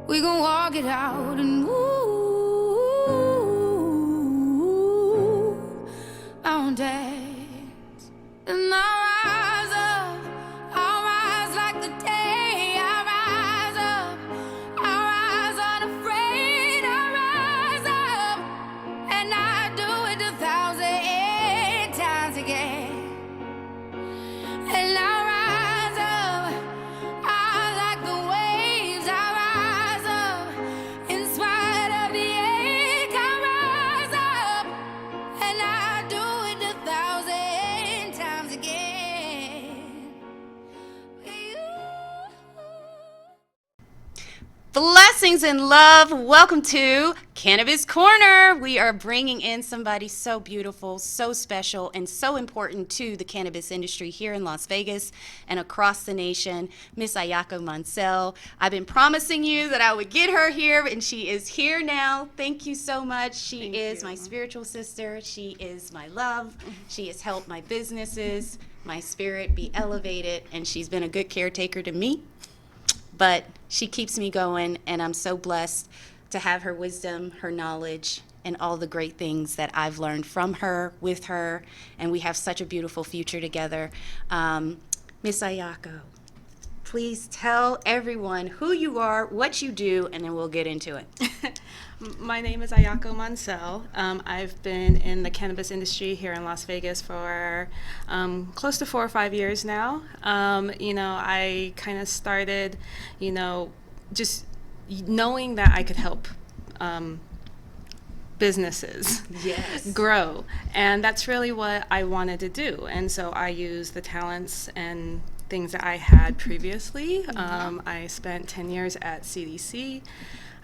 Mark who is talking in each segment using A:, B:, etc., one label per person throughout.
A: We gon' walk it out and move mountains. And I'll rise like the day. I'll rise up, I'll rise unafraid. I'll rise up, and I do it 1,000 times again. And I'll rise up, I like the waves. I'll rise up, in spite of the ache. I'll rise up, and I do it 1,000 times again.
B: Blessings and love. Welcome to Cannabis Corner. We are bringing in somebody so beautiful, so special, and so important to the cannabis industry here in Las Vegas and across the nation, Miss Ayako Monsell. I've been promising you that I would get her here, and she is here now. Thank you so much. She is my spiritual sister. She is my love. She has helped my businesses, my spirit be elevated, and she's been a good caretaker to me. But she keeps me going, and I'm so blessed to have her wisdom, her knowledge, and all the great things that I've learned from her, with her, and we have such a beautiful future together. Miss Ayako, please tell everyone who you are, what you do, and then we'll get into it.
C: My name is Ayako Monsell. I've been in the cannabis industry here in Las Vegas for close to 4 or 5 years now. I kind of started, just knowing that I could help businesses grow. And that's really what I wanted to do. And so I used the talents and things that I had previously. I spent 10 years at CDC.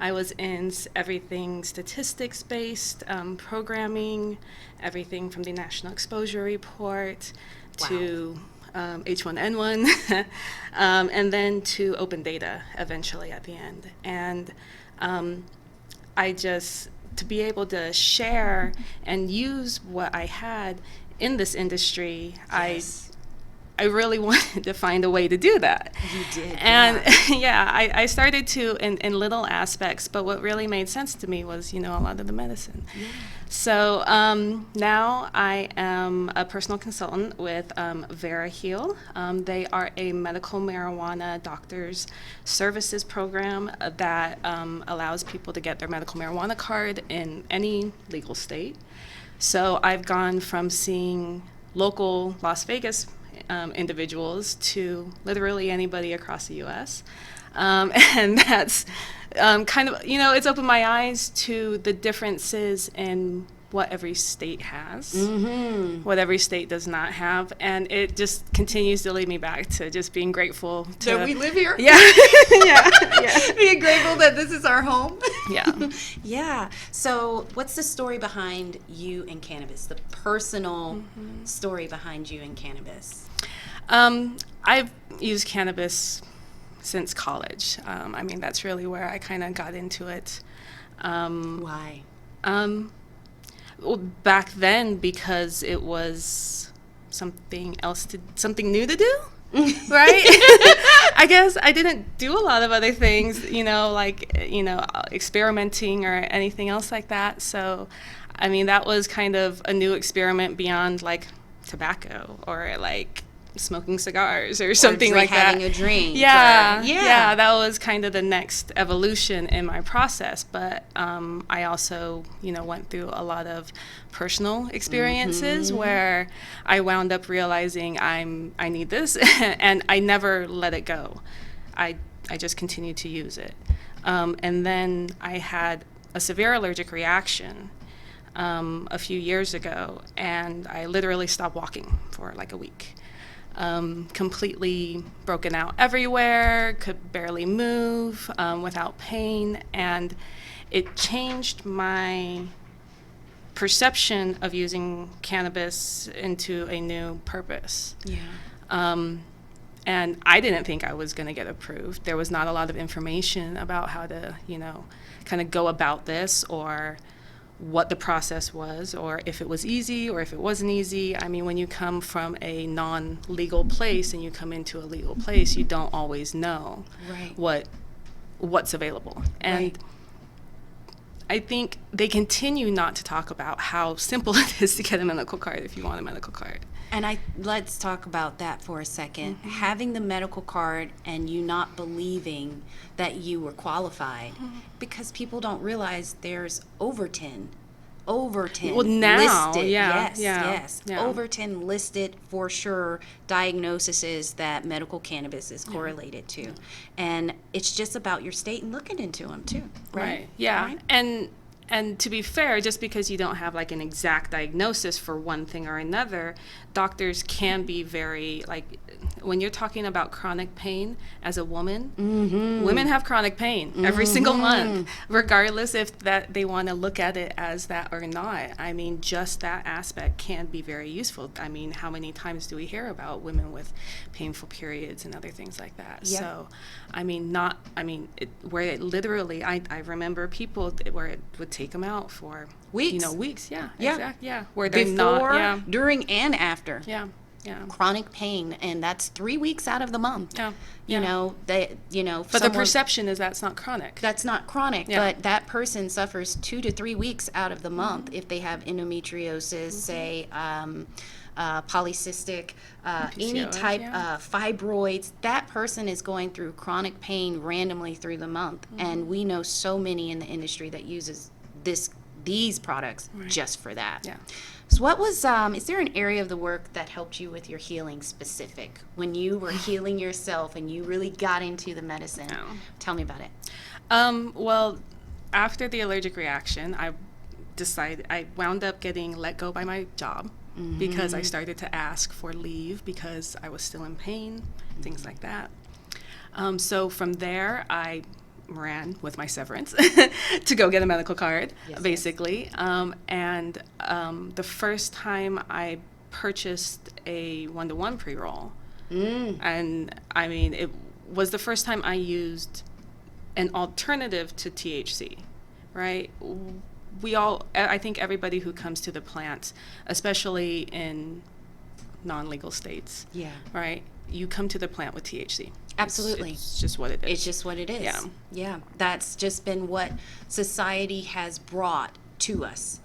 C: I was in everything statistics-based, programming, everything from the National Exposure Report to H1N1, and then to open data eventually at the end. And to be able to share and use what I had in this industry, I really wanted to find a way to do that.
B: You did.
C: And I started to in little aspects, but what really made sense to me was, a lot of the medicine. Yeah. So now I am a personal consultant with VeraHeal. They are a medical marijuana doctors services program that allows people to get their medical marijuana card in any legal state. So I've gone from seeing local Las Vegas individuals to literally anybody across the U.S. And that's kind of, it's opened my eyes to the differences in what every state has, what every state does not have. And it just continues to lead me back to just being grateful
B: that we live here.
C: Yeah. yeah.
B: Being grateful that this is our home.
C: Yeah.
B: Yeah. So what's the story behind you and cannabis, the personal story behind you and cannabis?
C: I've used cannabis since college. That's really where I kind of got into it.
B: Why?
C: Well, back then, because it was something new to do, right? I guess I didn't do a lot of other things, experimenting or anything else like that. So, that was kind of a new experiment beyond like tobacco or like smoking cigars or something like that.
B: Having a drink.
C: Yeah, that was kind of the next evolution in my process. But I also, went through a lot of personal experiences where I wound up realizing I need this, and I never let it go. I just continued to use it. And then I had a severe allergic reaction a few years ago, and I literally stopped walking for like a week. Completely broken out everywhere, could barely move without pain, and it changed my perception of using cannabis into a new purpose.
B: Yeah.
C: And I didn't think I was going to get approved. There was not a lot of information about how to, kind of go about this, or what the process was, or if it was easy or if it wasn't easy. When you come from a non-legal place and you come into a legal place, you don't always know what what's available. And
B: Right.
C: I think they continue not to talk about how simple it is to get a medical card if you want a medical card.
B: And let's talk about that for a second. Having the medical card and you not believing that you were qualified, because people don't realize there's over 10
C: Well, now,
B: listed.
C: yeah,
B: Yes,
C: yeah,
B: yes.
C: yeah.
B: Over 10 listed for sure diagnoses that medical cannabis is correlated to. And it's just about your state and looking into them too, right?
C: Yeah.
B: Right?
C: And to be fair, just because you don't have like an exact diagnosis for one thing or another, doctors can be very, like, when you're talking about chronic pain as a woman, women have chronic pain every single month, regardless if that they want to look at it as that or not. I mean, just that aspect can be very useful. I mean, how many times do we hear about women with painful periods and other things like that?
B: Yep.
C: So, I mean, where it literally, I remember people where it would take them out for
B: Weeks.
C: weeks. Yeah,
B: Yeah.
C: exactly. Yeah, where they're
B: Before,
C: not.
B: during, and after.
C: Yeah.
B: Chronic pain, and that's 3 weeks out of the month.
C: Yeah.
B: You know,
C: But the
B: someone-
C: perception is that's not chronic.
B: that's not chronic,
C: Yeah.
B: but that person suffers 2 to 3 weeks out of the month if they have endometriosis, say, polycystic, any
C: PCOS,
B: type
C: yeah.
B: of fibroids. That person is going through chronic pain randomly through the month, and we know so many in the industry that uses these products just for that.
C: Yeah.
B: So what was, is there an area of the work that helped you with your healing specific? When you were healing yourself and you really got into the medicine?
C: Oh.
B: Tell me about it.
C: Well, after the allergic reaction, I wound up getting let go by my job because I started to ask for leave because I was still in pain, things like that. So from there, I ran with my severance to go get a medical card, basically. And the first time I purchased a 1-to-1 pre-roll, and I mean, it was the first time I used an alternative to THC, right? I think everybody who comes to the plant, especially in non-legal states, right? You come to the plant with THC.
B: Absolutely.
C: It's just what it is.
B: It's just what it is.
C: Yeah.
B: Yeah. That's just been what society has brought to us.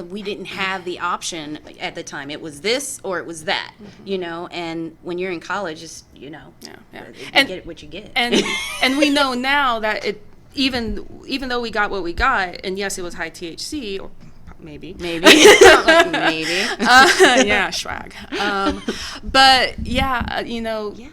B: We didn't have the option at the time. It was this or it was that, and when you're in college, it's, you get what you get.
C: And we know now that it, even though we got what we got, and yes, it was high THC, or maybe. Maybe. Yeah, swag. But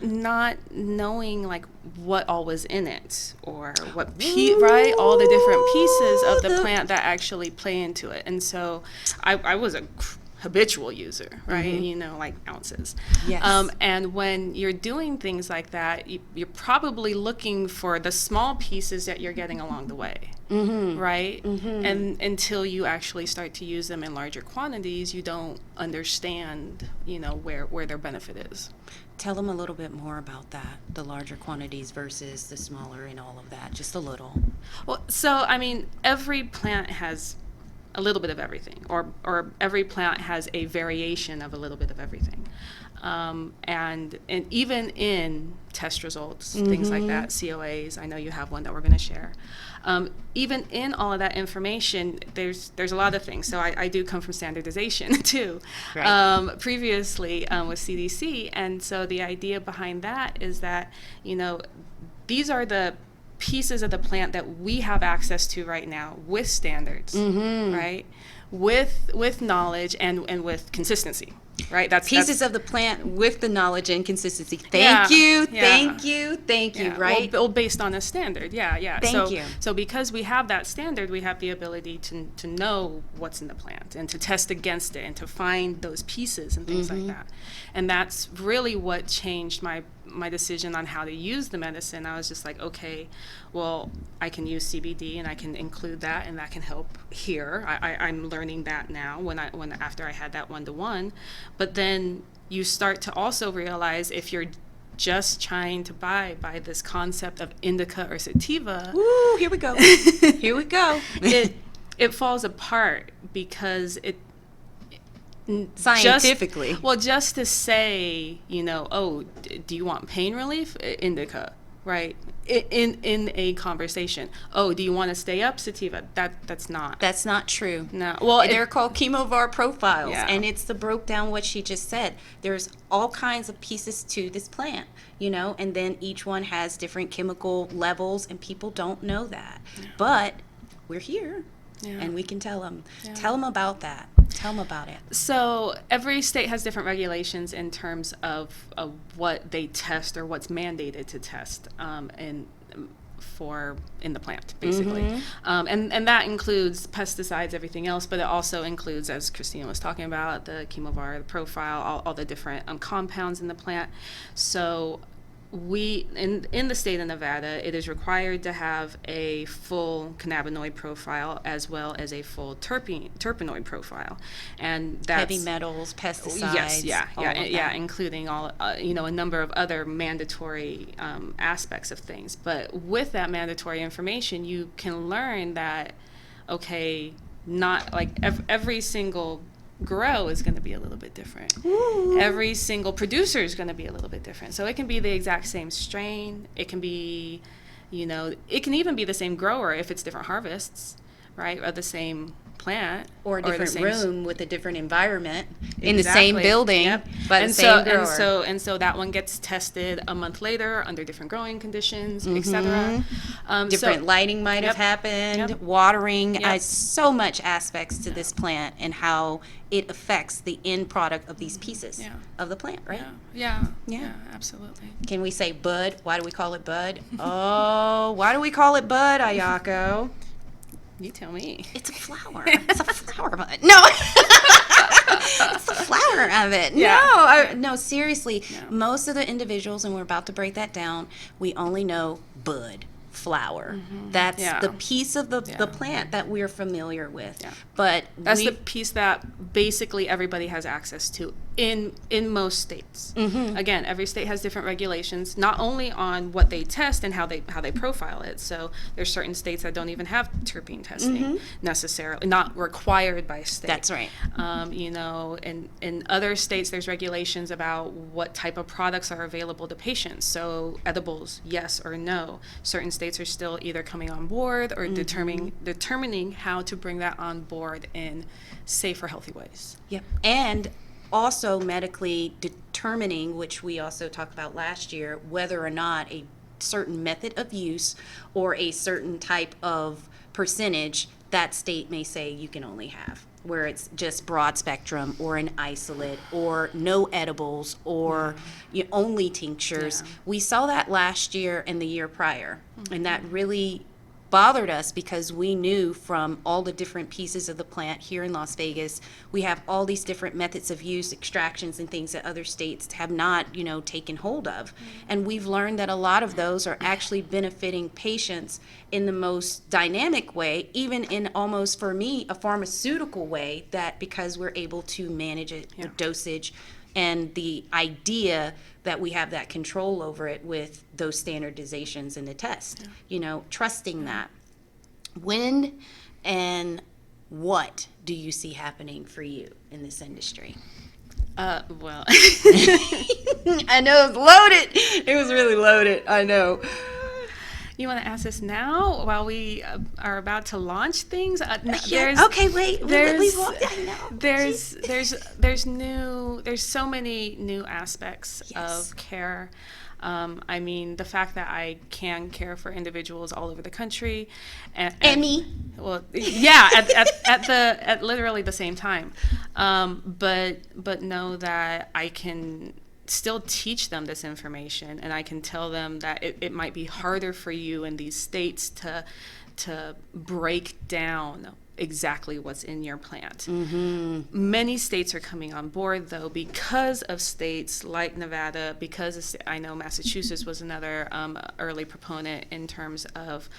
C: not knowing like what all was in it or what right, all the different pieces of the plant that actually play into it. And so I was a habitual user, right? Like ounces.
B: Yes.
C: And when you're doing things like that, you're probably looking for the small pieces that you're getting along the way, right? And until you actually start to use them in larger quantities, you don't understand, where their benefit is.
B: Tell them a little bit more about that, the larger quantities versus the smaller and all of that, just a little.
C: Well, so, I mean, every plant has a little bit of everything, or every plant has a variation of a little bit of everything. And even in test results, things like that, COAs, I know you have one that we're going to share. Even in all of that information, there's a lot of things. So I do come from standardization too,
B: Right.
C: Previously with CDC. And so the idea behind that is that, these are the pieces of the plant that we have access to right now with standards, right? With knowledge and with consistency, right? That's
B: Pieces of the plant with the knowledge and consistency.
C: Yeah,
B: Thank you,
C: yeah.
B: right?
C: Well, based on a standard, yeah.
B: Thank you.
C: So because we have that standard, we have the ability to know what's in the plant and to test against it and to find those pieces and things like that. And that's really what changed my decision on how to use the medicine. I was just like, okay, well, I can use CBD and I can include that, and that can help here. I'm learning that now after I had that 1-to-1. But then you start to also realize if you're just trying to buy this concept of indica or sativa,
B: Ooh, here we go. Here we go.
C: it falls apart because it
B: Scientifically.
C: just to say, do you want pain relief? Indica. right? In a conversation. Oh, do you want to stay up, sativa? That's not.
B: That's not true.
C: No. Well,
B: They're called Chemovar profiles,
C: Yeah.
B: and it's the broke down what she just said. There's all kinds of pieces to this plant, and then each one has different chemical levels, and people don't know that. But we're here, and we can tell them.
C: Yeah.
B: Tell them about that. Tell them about it.
C: So every state has different regulations in terms of what they test or what's mandated to test in the plant, basically. And that includes pesticides, everything else, but it also includes, as Christina was talking about, the chemovar, the profile, all the different compounds in the plant. So we, in the state of Nevada, it is required to have a full cannabinoid profile as well as a full terpenoid profile, and that's
B: Heavy metals, pesticides.
C: Yes, including all a number of other mandatory aspects of things. But with that mandatory information, you can learn that not like every single grow is going to be a little bit different. Ooh. Every single producer is going to be a little bit different. So it can be the exact same strain. It can be, it can even be the same grower if it's different harvests, right? Or the same plant.
B: Or a different room with a different environment in
C: Exactly.
B: the same building,
C: Yep.
B: but the same grower.
C: And so that one gets tested a month later under different growing conditions, etc.
B: Different lighting might have happened, watering, so much aspects to this plant and how it affects the end product of these pieces of the plant, right?
C: Yeah, absolutely.
B: Can we say bud? Why do we call it bud? Oh, why do we call it bud, Ayako?
C: You tell me.
B: It's a flower. It's a flower bud. No. It's the flower of it.
C: Yeah.
B: No, seriously. No. Most of the individuals, and we're about to break that down, we only know bud, flower. Mm-hmm. That's the piece of the plant that we're familiar with. Yeah. But
C: that's the piece that basically everybody has access to in most states. Mm-hmm. Again, every state has different regulations, not only on what they test and how they profile it. So there's certain states that don't even have terpene testing necessarily, not required by state.
B: That's right.
C: In other states, there's regulations about what type of products are available to patients. So edibles, yes or no. Certain states are still either coming on board or determining how to bring that on board in safer, healthy ways.
B: Yep. And also medically determining, which we also talked about last year, whether or not a certain method of use or a certain type of percentage that state may say you can only have, where it's just broad spectrum or an isolate or no edibles or only tinctures. Yeah. We saw that last year and the year prior, and that really bothered us because we knew from all the different pieces of the plant here in Las Vegas, we have all these different methods of use, extractions and things that other states have not, taken hold of. And we've learned that a lot of those are actually benefiting patients in the most dynamic way, even in almost, for me, a pharmaceutical way, that because we're able to manage it, the dosage, and the idea that we have that control over it with those standardizations in the test, trusting that. When and what do you see happening for you in this industry?
C: Well,
B: I know it was loaded. It was really loaded. I know.
C: You want to ask this now while we are about to launch things?
B: Okay, wait. There's
C: so many new aspects of care. The fact that I can care for individuals all over the country, and
B: me.
C: Well, yeah, at literally the same time, but know that I can still teach them this information, and I can tell them that it might be harder for you in these states to break down exactly what's in your plant. Mm-hmm. Many states are coming on board, though, because of states like Nevada, I know Massachusetts was another early proponent in terms of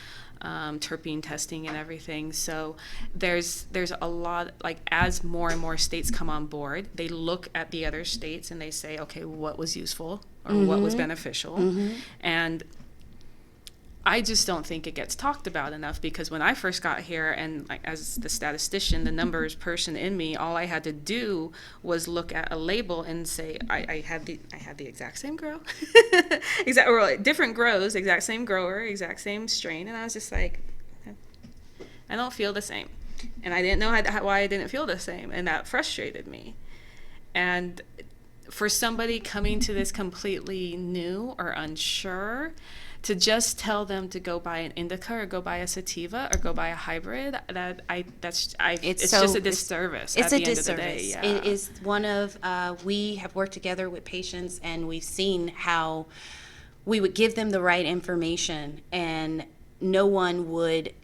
C: terpene testing and everything. So there's a lot, like, as more and more states come on board, they look at the other states and they say, okay, what was useful or what was beneficial? And I just don't think it gets talked about enough, because when I first got here, and like as the statistician, the numbers person in me, all I had to do was look at a label and say I had the exact same grow, different grows, exact same grower, exact same strain, and I was just like, I don't feel the same, and I didn't know why I didn't feel the same, and that frustrated me. And for somebody coming to this completely new or unsure, to just tell them to go buy an indica or go buy a sativa or go buy a hybrid, it's just a disservice.
B: It's
C: at
B: a
C: the
B: disservice.
C: End of the day. Yeah.
B: It is one of, we have worked together with patients, and we've seen how we would give them the right information, and no one would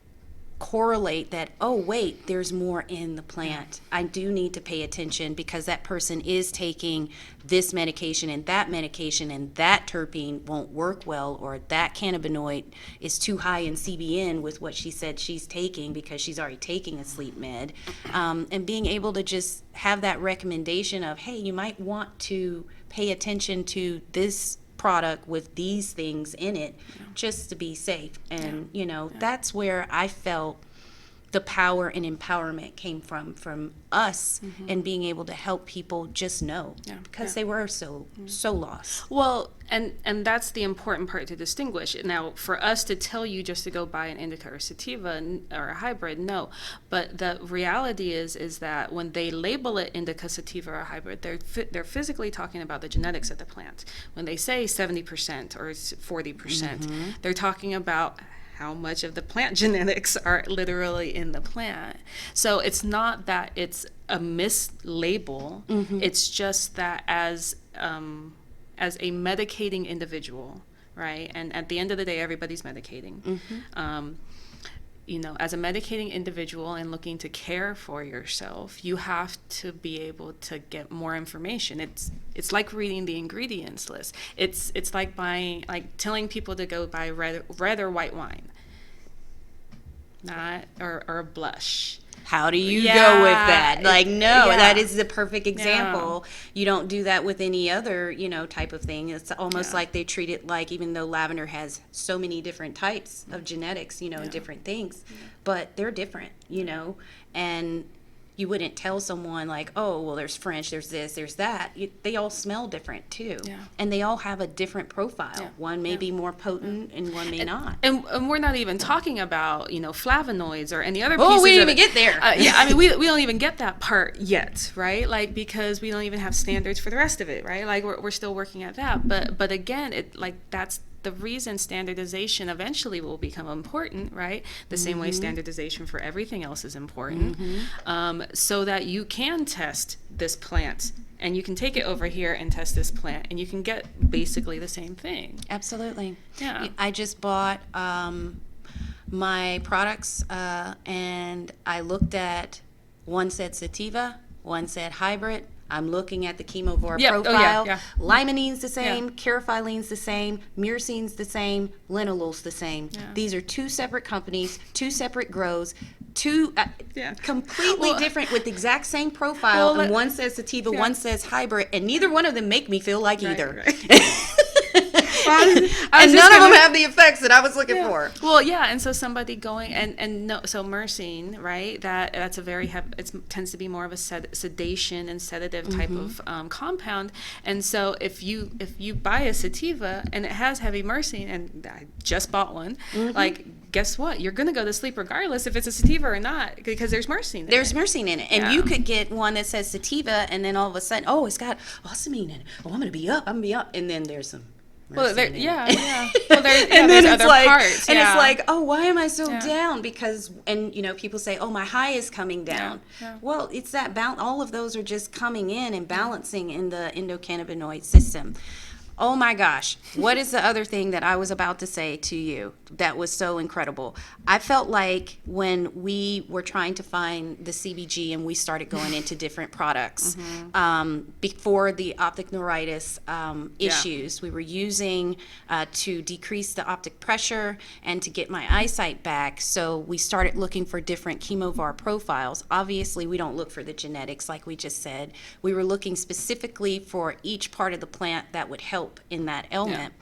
B: correlate that, oh wait, there's more in the plant. I do need to pay attention because that person is taking this medication, and that terpene won't work well, or that cannabinoid is too high in CBN with what she said she's taking because she's already taking a sleep med. And being able to just have that recommendation of, hey, you might want to pay attention to this product with these things in it, just to be safe. And that's where I felt the power and empowerment came from us, and being able to help people just know, because they were so lost.
C: Well, and that's the important part to distinguish. Now, for us to tell you just to go buy an indica or sativa or a hybrid, no. But the reality is that when they label it indica, sativa, or hybrid, they're physically talking about the genetics of the plant. When they say 70% or 40%, they're talking about how much of the plant genetics are literally in the plant. So it's not that it's a mislabel. It's just that as a medicating individual, right? And at the end of the day, everybody's medicating. As a medicating individual and looking to care for yourself, you have to be able to get more information. It's like reading the ingredients list. It's like telling people to go buy red or white wine, or a blush.
B: How do you go with that? That is the perfect example. You don't do that with any other, type of thing. It's almost like they treat it like, even though lavender has so many different types of genetics, and different things, but they're different, and you wouldn't tell someone like, oh, well, there's French, there's this, there's that. They all smell different too. And they all have a different profile. One may be more potent and one may not.
C: And we're not even talking about, flavonoids or any other
B: pieces. Oh, we didn't even get there.
C: We don't even get that part yet, right? Because we don't even have standards for the rest of it, right? We're still working at that. But again, that's the reason standardization eventually will become important, right? The same way standardization for everything else is important, so that you can test this plant, and you can take it over here and test this plant, and you can get basically the same thing.
B: Absolutely.
C: Yeah.
B: I just bought my products, and I looked at, one said sativa, one said hybrid. I'm looking at the Chemovar profile. Limonine's the same, carofylene's the same, myrcene's the same, linalool's the same. These are two separate companies, two separate grows, two completely different with the exact same profile. And one says sativa, one says hybrid, and neither one of them make me feel like either. And none of them have the effects that I was looking for.
C: Well, and so somebody going and no, so myrcene, right? That's a very it tends to be more of a sedation and sedative type of compound. And so if you buy a sativa and it has heavy myrcene, and I just bought one, guess what? You're gonna go to sleep regardless if it's a sativa or not, because there's myrcene in it.
B: There's myrcene in it, and you could get one that says sativa, and then all of a sudden, oh, it's got osmine in it. Oh, I'm gonna be up, and then there's some.
C: Well, Well,
B: and then
C: there's
B: it's
C: other
B: like,
C: parts.
B: and it's like, oh, why am I so down? Because, and people say, oh, my high is coming down. Well, it's that all of those are just coming in and balancing in the endocannabinoid system. Oh my gosh, what is the other thing that I was about to say to you that was so incredible? I felt like when we were trying to find the CBG and we started going into different products, before the optic neuritis issues, we were using to decrease the optic pressure and to get my eyesight back. So we started looking for different Chemovar profiles. Obviously, we don't look for the genetics like we just said. We were looking specifically for each part of the plant that would help in that ailment.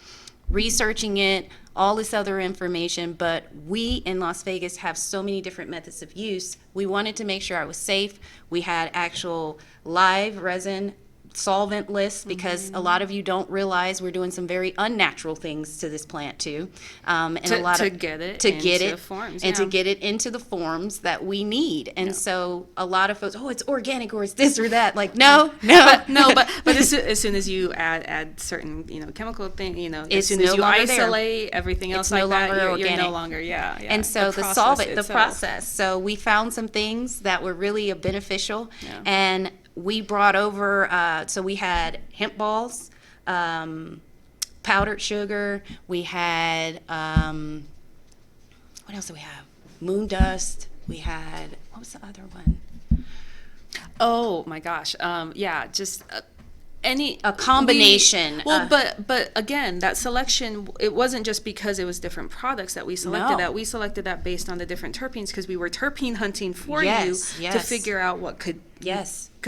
B: researching it, all this other information, but we in Las Vegas have so many different methods of use. We wanted to make sure I was safe. We had actual live resin solvent lists, because a lot of you don't realize we're doing some very unnatural things to this plant too, and
C: to,
B: a lot
C: to
B: of
C: get it
B: to get
C: into
B: it
C: forms,
B: and
C: yeah.
B: to get it into the forms that we need. And so a lot of folks, oh, it's organic or it's this or that. Like, no.
C: But as soon as you add certain chemical thing, as
B: It's
C: soon as
B: no
C: you
B: longer there.
C: isolate everything else
B: It's no
C: like that,
B: longer
C: you're no
B: organic.
C: longer
B: And so the process. So we found some things that were really beneficial,
C: Yeah.
B: and we brought over. So we had hemp balls, powdered sugar. We had what else do we have? Moon dust. We had, what was the other one?
C: Oh my gosh, just.
B: A combination.
C: But again, that selection, it wasn't just because it was different products that we selected.
B: No.
C: That we selected that based on the different terpenes, because we were terpene hunting for
B: Yes,
C: you
B: yes.
C: to figure out what could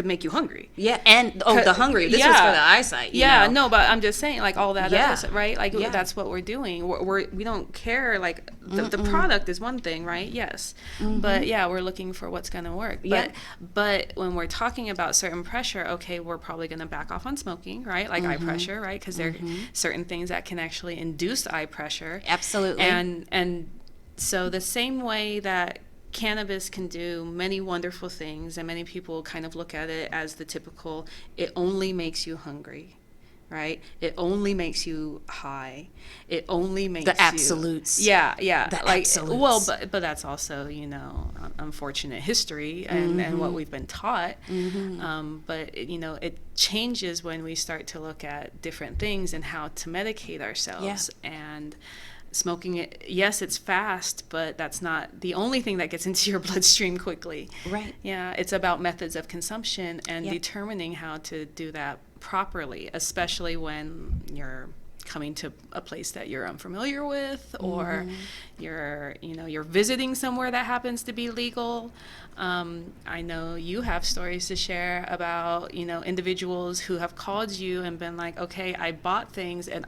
C: make you hungry.
B: Yeah, and the hungry. This was for the eyesight. you know.
C: No, but I'm just saying, like, all that,
B: Yeah.
C: right? Like,
B: Yeah.
C: that's what we're doing. We don't care. Like, the product is one thing, right? Yes, but yeah, we're looking for what's going to work.
B: Yeah.
C: But when we're talking about certain pressure, okay, we're probably going to back off on smoking, right? Like eye pressure, right? Because there are certain things that can actually induce eye pressure.
B: Absolutely.
C: And so the same way that cannabis can do many wonderful things, and many people kind of look at it as the typical, it only makes you hungry, right? It only makes you high. It only makes
B: The absolutes.
C: Yeah.
B: The
C: like,
B: absolutes.
C: well, but that's also, unfortunate history and what we've been taught. But it changes when we start to look at different things and how to medicate ourselves. And smoking it, yes, it's fast, but that's not the only thing that gets into your bloodstream quickly.
B: Right.
C: Yeah, it's about methods of consumption and
B: Yep.
C: determining how to do that properly, especially when you're coming to a place that you're unfamiliar with, or you're visiting somewhere that happens to be legal. I know you have stories to share about individuals who have called you and been like, okay, I bought things and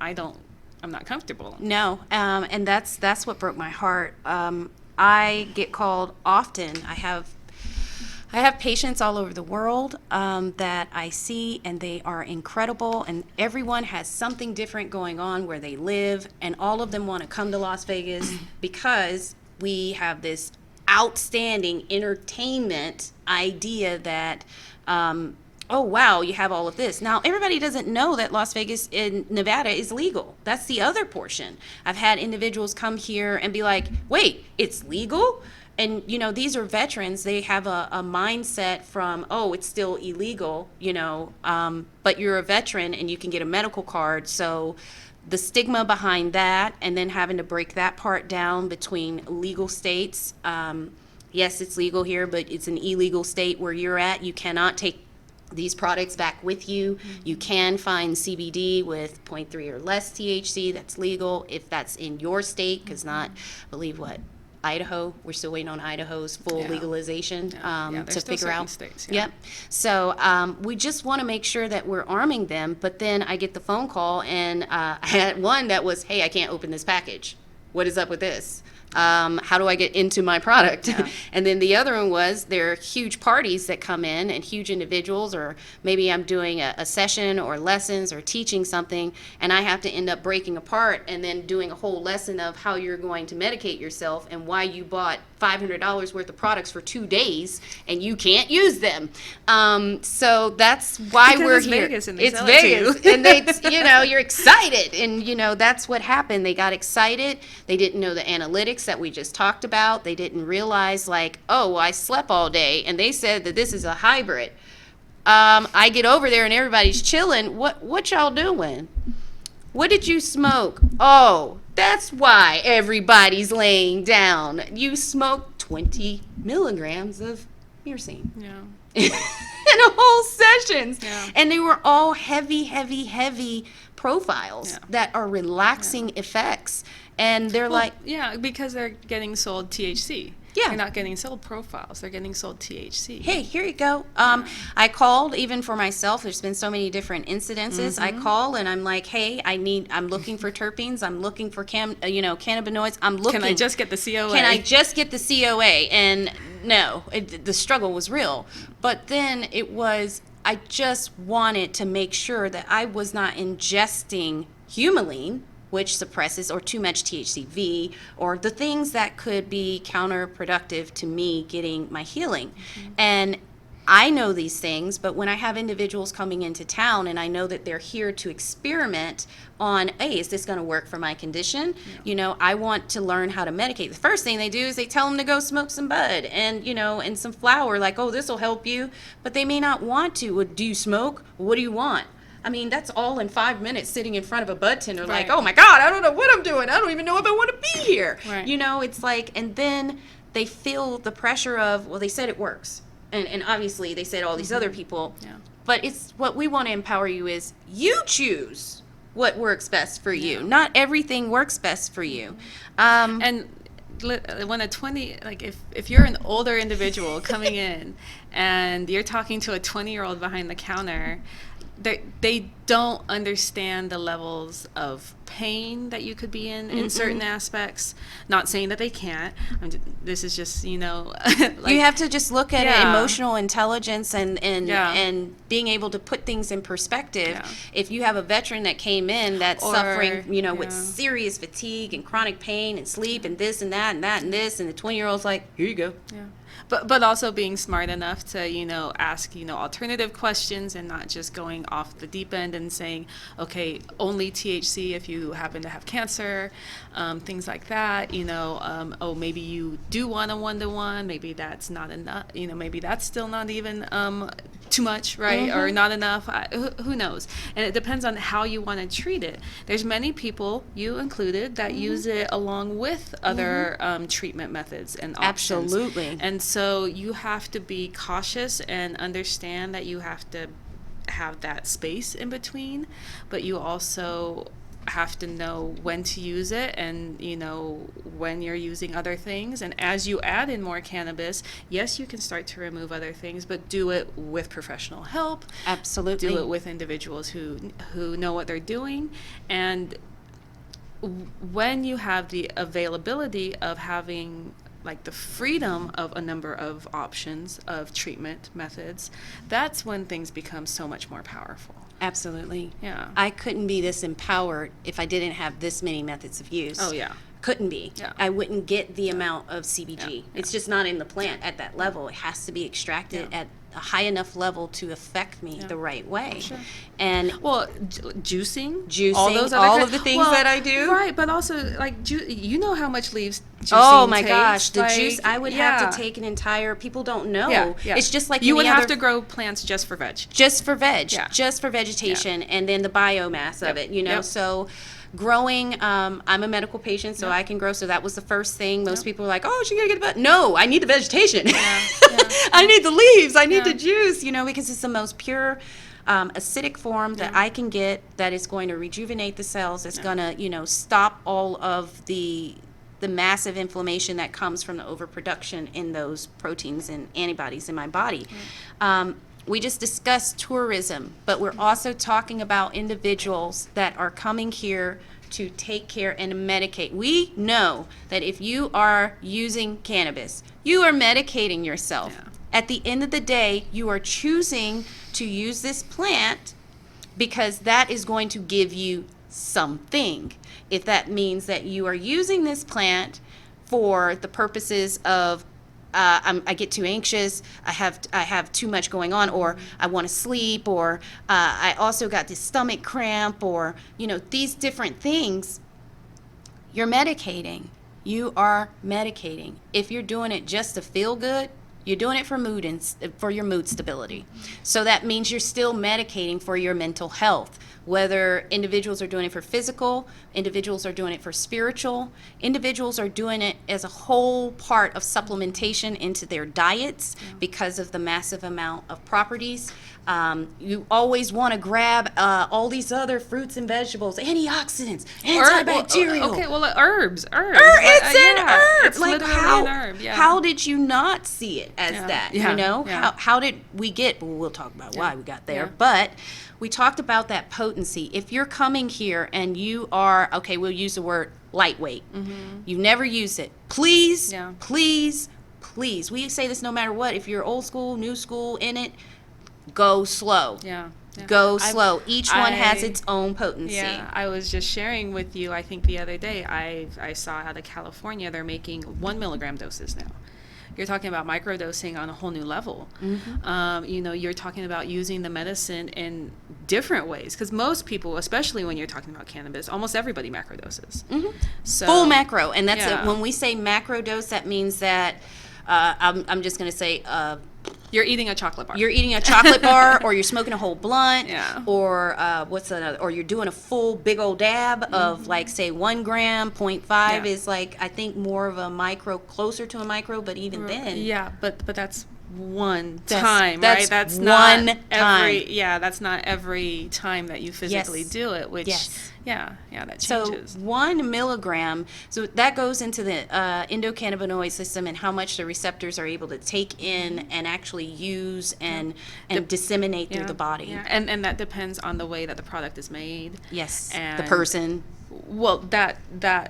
C: I'm not comfortable.
B: No, and that's what broke my heart. I get called often. I have patients all over the world that I see, and they are incredible, and everyone has something different going on where they live, and all of them want to come to Las Vegas because we have this outstanding entertainment idea that oh, wow, you have all of this. Now, everybody doesn't know that Las Vegas in Nevada is legal. That's the other portion. I've had individuals come here and be like, wait, it's legal? And, these are veterans. They have a mindset from, oh, it's still illegal, but you're a veteran and you can get a medical card. So the stigma behind that, and then having to break that part down between legal states. Yes, it's legal here, but it's an illegal state where you're at. You cannot take these products back with you. You can find CBD with 0.3 or less THC. That's legal if that's in your state, because not, I believe, Idaho. We're still waiting on Idaho's full legalization
C: there's
B: to
C: still
B: figure out.
C: states,
B: Yep. So we just want to make sure that we're arming them. But then I get the phone call, and I had one that was, hey, I can't open this package. What is up with this? How do I get into my product?
C: Yeah.
B: And then the other one was, there are huge parties that come in, and huge individuals, or maybe I'm doing a session or lessons or teaching something, and I have to end up breaking apart and then doing a whole lesson of how you're going to medicate yourself and why you bought $500 worth of products for 2 days and you can't use them. So that's why
C: Because
B: we're
C: it's
B: here.
C: Vegas and they
B: It's
C: sell it to
B: Vegas,
C: you.
B: and they, you're excited, and that's what happened. They got excited. They didn't know the analytics that we just talked about. They didn't realize, like, oh, well, I slept all day, and they said that this is a hybrid. I get over there and everybody's chilling. What y'all doing? What did you smoke? Oh, that's why everybody's laying down. You smoked 20 milligrams of myrcene.
C: Yeah.
B: In a whole sessions.
C: Yeah.
B: And they were all heavy profiles that are relaxing effects. And they're like,
C: Yeah, because they're getting sold THC.
B: Yeah.
C: They're not getting sold profiles. They're getting sold THC.
B: Hey, here you go. I called even for myself. There's been so many different incidences. I call and I'm like, hey, I'm looking for terpenes. I'm looking for cannabinoids. I'm looking.
C: Can I just get the COA?
B: Can I just get the COA? And no, the struggle was real. But then I just wanted to make sure that I was not ingesting humulene, which suppresses, or too much THCV, or the things that could be counterproductive to me getting my healing. And I know these things, but when I have individuals coming into town and I know that they're here to experiment on, hey, is this going to work for my condition? I want to learn how to medicate. The first thing they do is they tell them to go smoke some bud and, and some flower, like, oh, this will help you. But they may not want to. Well, do you smoke? What do you want? I mean, that's all in 5 minutes sitting in front of a bud tender, like, oh my God, I don't know what I'm doing. I don't even know if I want to be here.
C: Right.
B: It's like, and then they feel the pressure of, well, they said it works. And obviously they said all these other people. Yeah. But it's what we want to empower you is you choose what works best for you. Not everything works best for you.
C: And when if you're an older individual coming in and you're talking to a 20-year-old behind the counter, they don't understand the levels of pain that you could be in certain aspects. Not saying that they can't. This is just, you
B: have to just look at it, emotional intelligence and being able to put things in perspective. Yeah. If you have a veteran that came in that's suffering, with serious fatigue and chronic pain and sleep and this and that and that and this, and the 20-year-old's like, here you go.
C: Yeah. But also being smart enough to, ask, alternative questions and not just going off the deep end and saying, okay, only THC if you happen to have cancer, things like that, oh, maybe you do want a 1-to-1, maybe that's not enough, maybe that's still not even too much, right? Or not enough, who knows? And it depends on how you want to treat it. There's many people, you included, that use it along with other treatment methods and options.
B: Absolutely.
C: And so you have to be cautious and understand that you have to have that space in between, but you also have to know when to use it and, when you're using other things. And as you add in more cannabis, yes, you can start to remove other things, but do it with professional help.
B: Absolutely.
C: Do it with individuals who know what they're doing. And when you have the availability of having the freedom of a number of options of treatment methods, that's when things become so much more powerful.
B: Absolutely.
C: Yeah.
B: I couldn't be this empowered if I didn't have this many methods of use.
C: Oh, yeah.
B: Couldn't be.
C: Yeah.
B: I wouldn't get the amount of CBG.
C: Yeah.
B: It's just not in the plant at that level. It has to be extracted at a high enough level to affect me the right way.
C: Sure.
B: And
C: juicing,
B: all of the things that I do.
C: Right, but also you know how much leaves juicing
B: Oh my
C: takes.
B: gosh, the juice, I would have to take an entire, people don't know. Yeah. It's just like
C: you would have
B: to
C: grow plants just for veg.
B: Just for vegetation, and then the biomass of it, so growing, I'm a medical patient, so I can grow. So that was the first thing. Most people are like, oh, she gotta get a bud. No, I need the vegetation. I need the leaves. I need the juice, because it's the most pure acidic form that I can get that is going to rejuvenate the cells. It's going to, stop all of the massive inflammation that comes from the overproduction in those proteins and antibodies in my body. We just discussed tourism, but we're also talking about individuals that are coming here to take care and medicate. We know that if you are using cannabis, you are medicating yourself. Yeah. At the end of the day, you are choosing to use this plant because that is going to give you something. If that means that you are using this plant for the purposes of I get too anxious, I have too much going on, or I want to sleep, or I also got this stomach cramp, or these different things, you're medicating. You are medicating. If you're doing it just to feel good, you're doing it for for your mood stability. So that means you're still medicating for your mental health. Whether individuals are doing it for physical, individuals are doing it for spiritual, individuals are doing it as a whole part of supplementation into their diets because of the massive amount of properties. You always want to grab all these other fruits and vegetables, antioxidants, antibacterial.
C: Herbs.
B: It's in herbs.
C: It's
B: like
C: literally
B: how,
C: an herb, yeah.
B: how did you not see it as
C: Yeah,
B: that?
C: yeah,
B: You know,
C: yeah.
B: how did we get? Well, we'll talk about why we got there,
C: yeah.
B: but we talked about that potency. If you're coming here and you are okay, we'll use the word lightweight. You've never used it. Please,
C: Yeah.
B: please, please. We say this no matter what. If you're old school, new school, in it, go slow.
C: Yeah. Yeah.
B: Go slow. Each one has
C: I-
B: its own potency.
C: Yeah, I was just sharing with you, I think the other day, I saw out of California, they're making 1 milligram doses now. You're talking about microdosing on a whole new level. You know, you're talking about using the medicine in different ways. Because most people, especially when you're talking about cannabis, almost everybody macrodoses. So,
B: Full macro, and that's
C: Yeah.
B: it. When we say macro dose, that means that I'm just going to say
C: you're eating a chocolate bar.
B: you're eating a chocolate bar, or you're smoking a whole blunt,
C: Yeah.
B: or what's another? Or you're doing a full big old dab of like say 1 gram, 0.5
C: Yeah.
B: is like I think more of a micro, closer to a micro, but even then,
C: Yeah, but that's one
B: That's-
C: time,
B: that's
C: right? That's
B: one
C: not every
B: time.
C: Yeah, that's not every time that you physically
B: Yes.
C: do it, which
B: Yes.
C: yeah, that
B: So
C: changes.
B: 1 milligram, so that goes into the endocannabinoid system and how much the receptors are able to take in and actually use and disseminate through the body.
C: Yeah. And that depends on the way that the product is made.
B: Yes, the
C: And-
B: person.
C: Well, that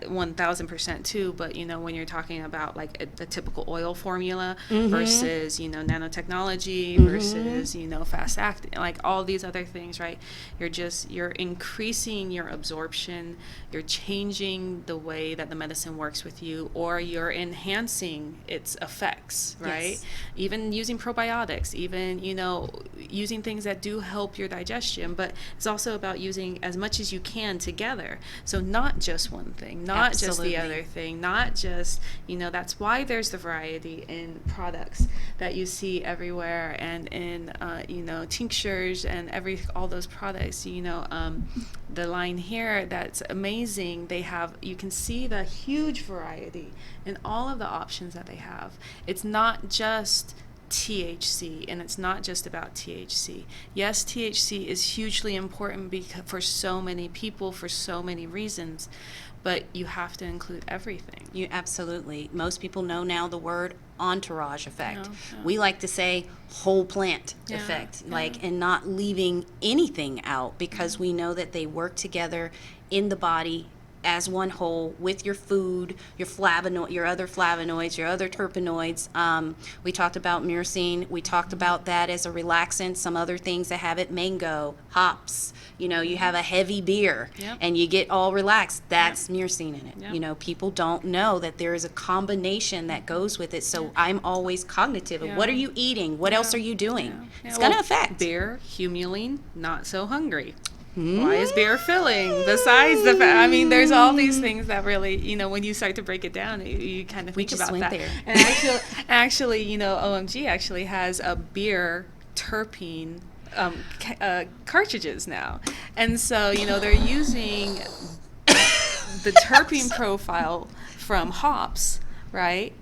C: 1000% too, but you know, when you're talking about like a typical oil formula versus, you know, nanotechnology versus, you know, fast acting, like all these other things, right? You're increasing your absorption, you're changing the way that the medicine works with you, or you're enhancing its effects, right?
B: Yes.
C: Even using probiotics, even, you know, using things that do help your digestion, but it's also about using as much as you can together. So not just one thing, not just
B: Absolutely.
C: the other thing, not just, you know, that's why there's the variety in products that you see everywhere, and in, you know, tinctures and all those products, you know, the line here, that's amazing. You can see the huge variety in all of the options that they have. It's not just THC, and it's not just about THC. Yes, THC is hugely important for so many people for so many reasons, but you have to include everything.
B: You absolutely. Most people know now the word entourage effect.
C: Yeah.
B: We like to say whole plant
C: Yeah,
B: effect,
C: yeah.
B: like, and not leaving anything out, because we know that they work together in the body as one whole with your food, your other flavonoids, your other terpenoids. We talked about myrcene. We talked about that as a relaxant. Some other things that have it: mango, hops. You know, you have a heavy beer
C: Yep.
B: and you get all relaxed. That's myrcene in it.
C: Yep.
B: You know, people don't know that there is a combination that goes with it. So I'm always cognitive of
C: Yeah.
B: what are you eating? What else are you doing?
C: Yeah.
B: It's
C: Well,
B: going to affect.
C: beer, humulene, not so hungry. Why is beer filling? Besides the fact, I mean, there's all these things that really, you know, when you start to break it down, you kind of
B: We
C: think
B: just
C: about
B: went
C: that.
B: there.
C: And actually, you know, OMG actually has a beer terpene cartridges now, and so you know they're using the terpene profile from hops, right?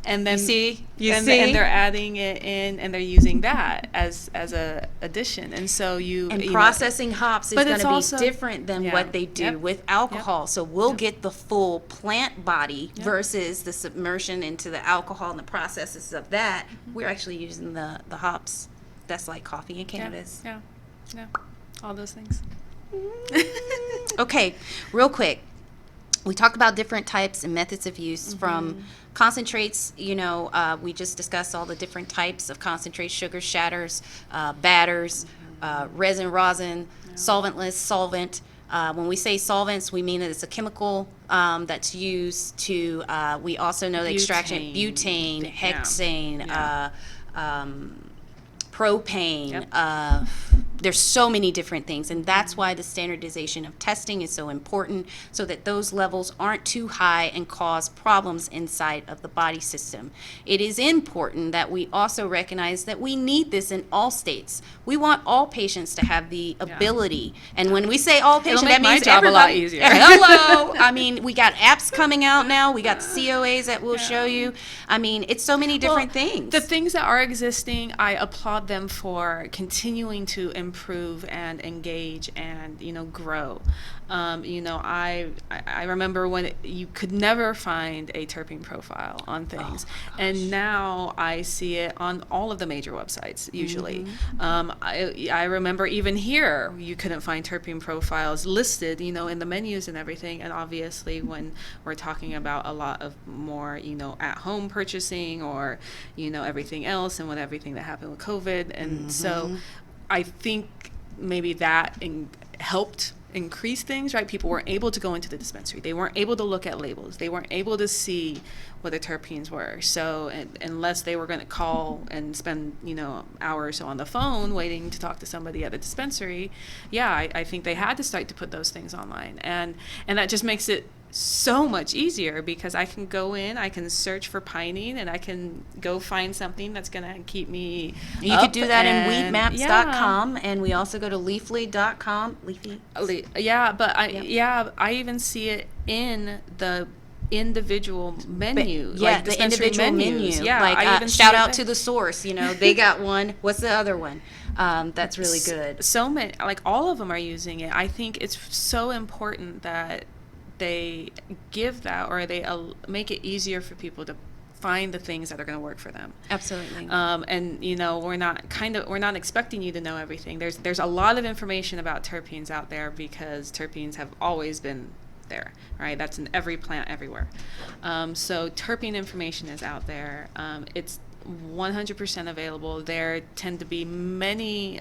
C: And then and they're adding it in, and they're using that as a addition, and so
B: And
C: you know,
B: processing hops is
C: but
B: going
C: it's
B: to be
C: also-
B: different than
C: yeah.
B: what they do
C: Yep.
B: with alcohol. So we'll
C: Yep.
B: get the full plant body versus the submersion into the alcohol and the processes of that. We're actually using the hops. That's like coffee and cannabis.
C: Yeah, all those things.
B: Okay, real quick. We talked about different types and methods of use from concentrates. You know, we just discussed all the different types of concentrates: sugar, shatters, batters, resin, rosin, solventless, solvent. When we say solvents, we mean that it's a chemical that's used to, we also know the extraction, butane, hexane, propane.
C: Yep.
B: There's so many different things, and that's why the standardization of testing is so important, so that those levels aren't too high and cause problems inside of the body system. It is important that we also recognize that we need this in all states. We want all patients to have the ability, and when we say all patients,
C: make
B: that
C: my
B: means
C: job a lot
B: everybody.
C: easier.
B: Hello. I mean, we got apps coming out now. We got COAs that will show you. I mean, it's so many different things.
C: The things that are existing, I applaud them for continuing to improve and engage and, grow. I remember when you could never find a terpene profile on things. And now I see it on all of the major websites, usually. I remember even here, you couldn't find terpene profiles listed, in the menus and everything. And obviously when we're talking about a lot of more, at-home purchasing or, everything else, and with everything that happened with COVID. And so I think maybe that helped increase things, right? People weren't able to go into the dispensary. They weren't able to look at labels. They weren't able to see what the terpenes were. So unless they were going to call and spend, hours on the phone waiting to talk to somebody at the dispensary, I think they had to start to put those things online. And that just makes it so much easier, because I can go in, I can search for pinene, and I can go find something that's going to keep me
B: You could do that in weedmaps.com, and we also go to leafly.com.
C: I even see it in the individual menus.
B: The individual menus.
C: Yeah,
B: I even shout out to The Source. They got one. What's the other one? That's really good.
C: So many, all of them are using it. I think it's so important that they give that, or they make it easier for people to find the things that are going to work for them.
B: Absolutely.
C: And we're not expecting you to know everything. There's a lot of information about terpenes out there, because terpenes have always been there, right? That's in every plant everywhere. So terpene information is out there. It's 100% available. There tend to be many,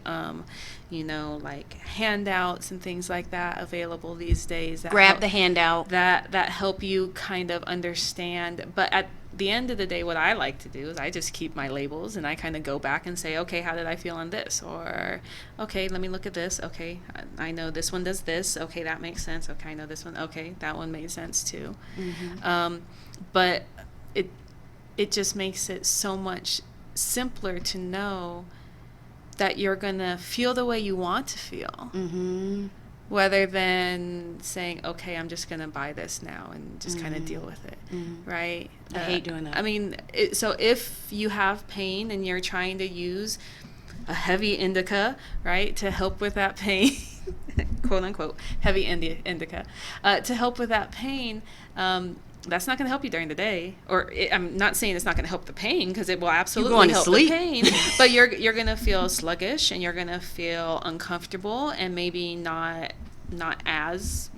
C: handouts and things like that available these days.
B: Grab the handout.
C: That help you kind of understand. But at the end of the day, what I like to do is I just keep my labels, and I kind of go back and say, okay, how did I feel on this? Or, okay, let me look at this. Okay, I know this one does this. Okay, that makes sense. Okay, I know this one. Okay, that one made sense too. But it just makes it so much simpler to know that you're going to feel the way you want to feel, rather than saying, okay, I'm just going to buy this now and just kind of deal with it, right?
B: I hate doing that.
C: I mean, so if you have pain and you're trying to use a heavy indica, right, to help with that pain, quote unquote, heavy indica, to help with that pain, that's not going to help you during the day. I'm not saying it's not going to help the pain, because it will absolutely help the pain. But you're going to feel sluggish, and you're going to feel uncomfortable, and maybe not as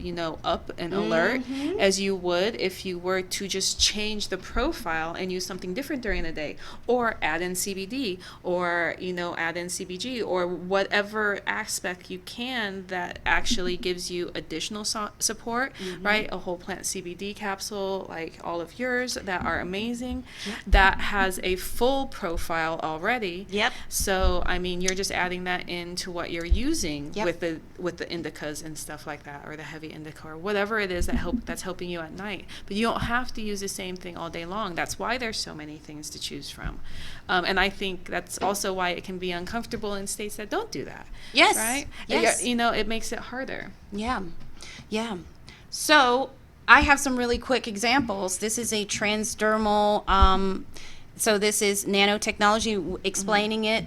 C: up and alert as you would if you were to just change the profile and use something different during the day, or add in CBD, or add in CBG, or whatever aspect you can that actually gives you additional support, right? A whole plant CBD capsule like all of yours that are amazing, that has a full profile already. So I mean, you're just adding that into what you're using with the indicas and stuff like that, or the heavy indica, or whatever it is that's helping you at night. But you don't have to use the same thing all day long. That's why there's so many things to choose from. And I think that's also why it can be uncomfortable in states that don't do that. Right? It makes it harder.
B: So I have some really quick examples. This is a transdermal, so this is nanotechnology, explaining it,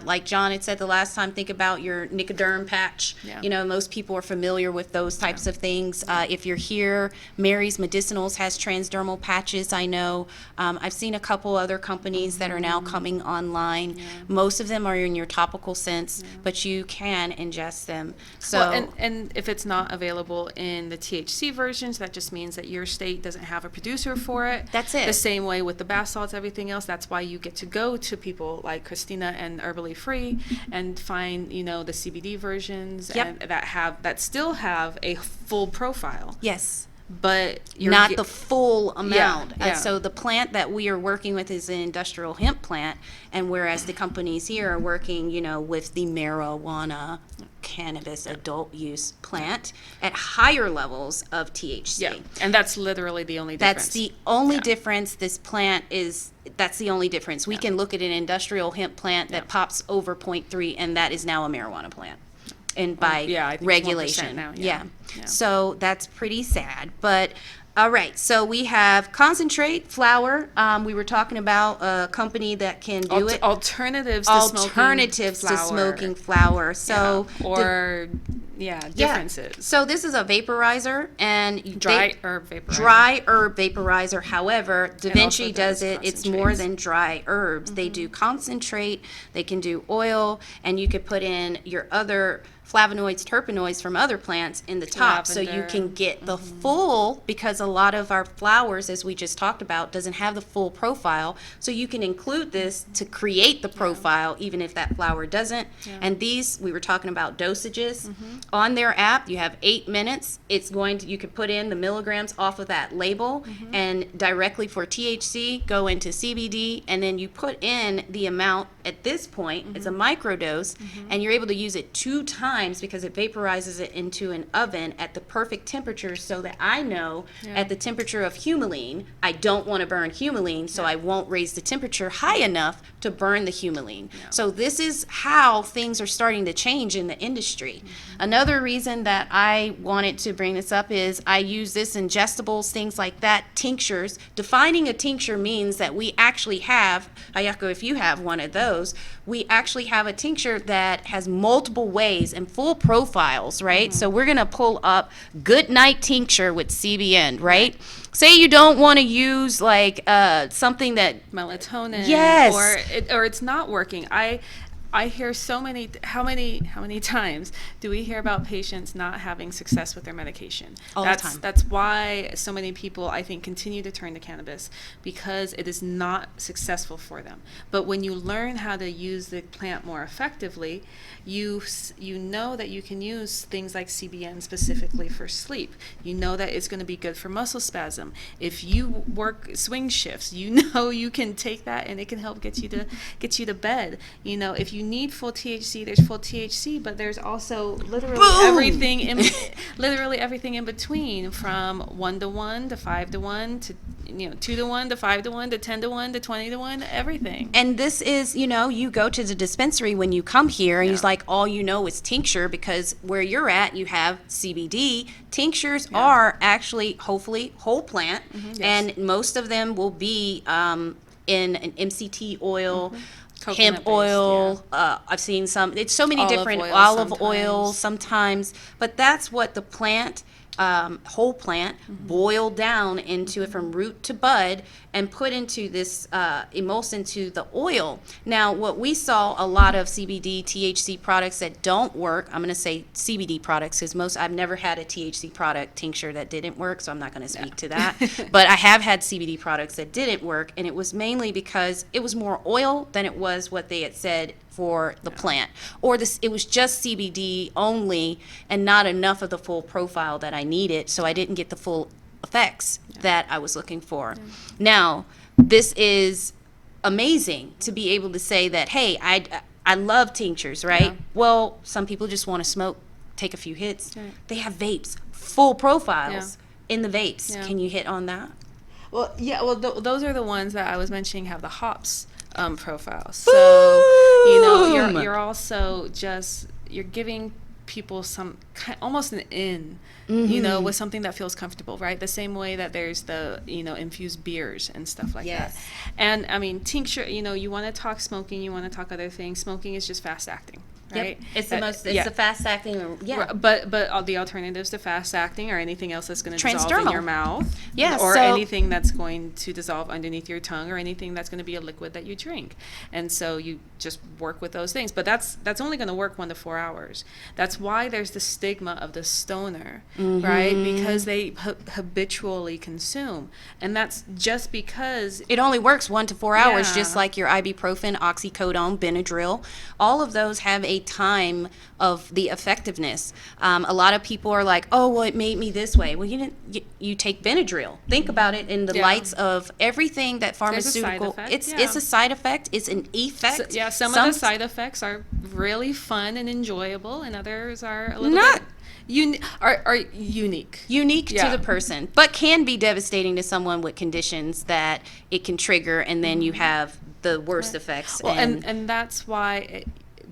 B: like John had said the last time, think about your Nicoderm patch. Most people are familiar with those types of things. If you're here, Mary's Medicinals has transdermal patches, I know. I've seen a couple other companies that are now coming online. Most of them are in your topical sense, but you can ingest them. So,
C: and if it's not available in the THC versions, that just means that your state doesn't have a producer for it.
B: That's it.
C: The same way with the bath salts, everything else. That's why you get to go to people like Christina and Herbally Free and find, the CBD versions and that still have a full profile. But
B: not the full amount. So the plant that we are working with is an industrial hemp plant, and whereas the companies here are working, with the marijuana, cannabis, adult use plant at higher levels of THC.
C: And that's literally the only difference.
B: That's the only difference. This plant that's the only difference. We can look at an industrial hemp plant that pops over 0.3, and that is now a marijuana plant. And by
C: I think
B: regulation
C: now.
B: So that's pretty sad. But All right, so we have concentrate flower. We were talking about a company that can do it.
C: Alternatives
B: To smoking flower. So
C: differences.
B: So this is a vaporizer and
C: Dry herb vaporizer.
B: Dry herb vaporizer. However, Da
C: And
B: Vinci
C: also
B: does
C: does
B: it. It's more
C: concentrates.
B: than dry herbs. They do concentrate. They can do oil, and you could put in your other flavonoids, terpenoids from other plants in the top, so you
C: Lavender.
B: can get the full, because a lot of our flowers, as we just talked about, doesn't have the full profile. So you can include this to create the profile, even if that flower doesn't. And these, we were talking about dosages. On their app, you have 8 minutes. It's going to, you can put in the milligrams off of that label and directly for THC go into CBD, and then you put in the amount at this point. It's a microdose, and you're able to use it 2 times because it vaporizes it into an oven at the perfect temperature, so that I know at the temperature of humulene, I don't want to burn humulene, so I won't raise the temperature high enough to burn the humulene. So this is how things are starting to change in the industry. Another reason that I wanted to bring this up is I use this ingestibles, things like that, tinctures. Defining a tincture means that we actually have, Ayako, if you have one of those, we actually have a tincture that has multiple ways and full profiles, right? So we're going to pull up Good Night Tincture with CBN, right? Say you don't want to use like something that
C: Melatonin.
B: Yes.
C: Or it's not working. I hear so many, how many times do we hear about patients not having success with their medication?
B: All the time.
C: That's why so many people, I think, continue to turn to cannabis, because it is not successful for them. But when you learn how to use the plant more effectively, you know that you can use things like CBN specifically for sleep. You know that it's going to be good for muscle spasm. If you work swing shifts, you know you can take that and it can help get you to bed. You know, if you need full THC, there's full THC, but there's also literally everything in between, from 1 to 1 to 5 to 1 to 2 to 1 to 5 to 1 to 10 to 1 to 20 to 1, everything.
B: And this is, you go to the dispensary when you come here, and it's like all you know is tincture, because where you're at, you have CBD. Tinctures are actually, hopefully, whole plant, and most of them will be in an MCT oil, hemp oil. I've seen some. It's so many different olive oil sometimes, but that's what the plant. Whole plant boiled down into it from root to bud and put into this emulsion to the oil. Now, what we saw a lot of CBD, THC products that don't work, I'm going to say CBD products because I've never had a THC product tincture that didn't work, so I'm not going to speak to that. But I have had CBD products that didn't work, and it was mainly because it was more oil than it was what they had said for the plant, or it was just CBD only and not enough of the full profile that I needed, so I didn't get the full effects that I was looking for. Now, this is amazing to be able to say that, hey, I love tinctures, right? Well, some people just want to smoke, take a few hits. They have vapes, full profiles in the vapes. Can you hit on that?
C: Well, those are the ones that I was mentioning have the hops profiles. So, you're also you're giving people some almost an in, with something that feels comfortable, right? The same way that there's the, infused beers and stuff like that. And I mean, tincture, you want to talk smoking, you want to talk other things. Smoking is just fast acting. Right?
B: It's the fast acting.
C: But all the alternatives to fast acting are anything else that's going to dissolve in your mouth. Or anything that's going to dissolve underneath your tongue, or anything that's going to be a liquid that you drink. And so you just work with those things. But that's only going to work 1 to 4 hours. That's why there's the stigma of the stoner, right? Because they habitually consume. And that's just because
B: it only works 1 to 4 hours, just like your ibuprofen, oxycodone, Benadryl. All of those have a time of the effectiveness. A lot of people are like, oh, well, it made me this way. Well, you take Benadryl. Think about it in the lights of everything that pharmaceutical. It's a side effect. It's an effect.
C: Some of the side effects are really fun and enjoyable, and others are a little bit unique
B: to the person, but can be devastating to someone with conditions that it can trigger, and then you have the worst effects.
C: Well, and that's why